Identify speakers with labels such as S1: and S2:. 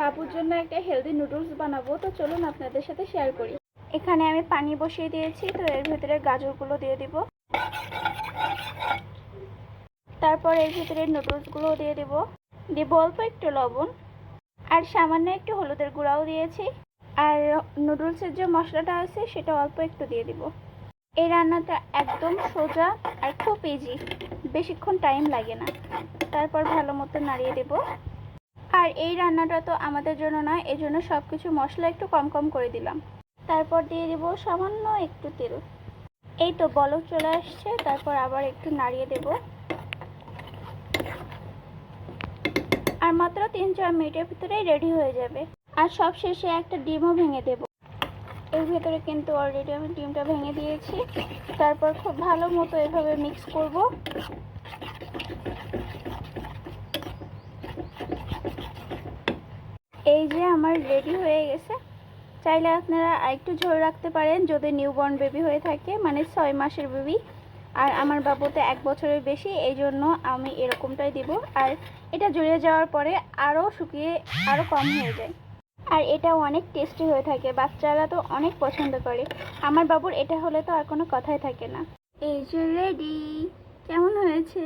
S1: বাবুর জন্য একটা হেলদি নুডলস বানাবো, তো চলুন আপনাদের সাথে শেয়ার করি। এখানে আমি পানি বসিয়ে দিয়েছি, তো এর ভিতরে গাজরগুলো দিয়ে দিব। তারপর এর ভিতরে নুডলসগুলো দিয়ে দিব অল্প একটু লবণ আর সামান্য একটু হলুদের গুঁড়াও দিয়েছি। আর নুডলসের যে মশলাটা আছে সেটা অল্প একটু দিয়ে দিব। এই রান্নাটা একদম সোজা আর খুব ইজি, বেশিক্ষণ টাইম লাগে না। তারপর ভালো মতো নাড়িয়ে দেব। আর এই রান্নাটা তো আমাদের জন্য না, এই জন্য সব কিছু মশলা একটু কম কম করে দিলাম। তারপর দিয়ে দিব সামান্য একটু তেল। এই তো বলক চলে আসছে, তারপর আবার একটু নাড়িয়ে দেব। আর মাত্র 3-4 মিনিটের ভিতরেই রেডি হয়ে যাবে। আর সব শেষে একটা ডিমও ভেঙে দেব। এর ভেতরে কিন্তু অলরেডি আমি ডিমটা ভেঙে দিয়েছি। তারপর খুব ভালো মতো এভাবে মিক্স করব। এই যে আমার রেডি হয়ে গেছে। চাইলে আপনারা আরেকটু ঝোল রাখতে পারেন যদি নিউবর্ন বেবি হয়ে থাকে, মানে 6 মাসের বেবি। আর আমার বাবুতে 1 বছরের বেশি, এই জন্য আমি এরকমটাই দিব। আর এটা জড়িয়ে যাওয়ার পরে আরও শুকিয়ে আরও কম হয়ে যায়। আর এটা অনেক টেস্টি হয়ে থাকে, বাচ্চারা তো অনেক পছন্দ করে। আমার বাবুর এটা হলে তো আর কোনো কথাই থাকে না। এই যে রেডি। কেমন হয়েছে?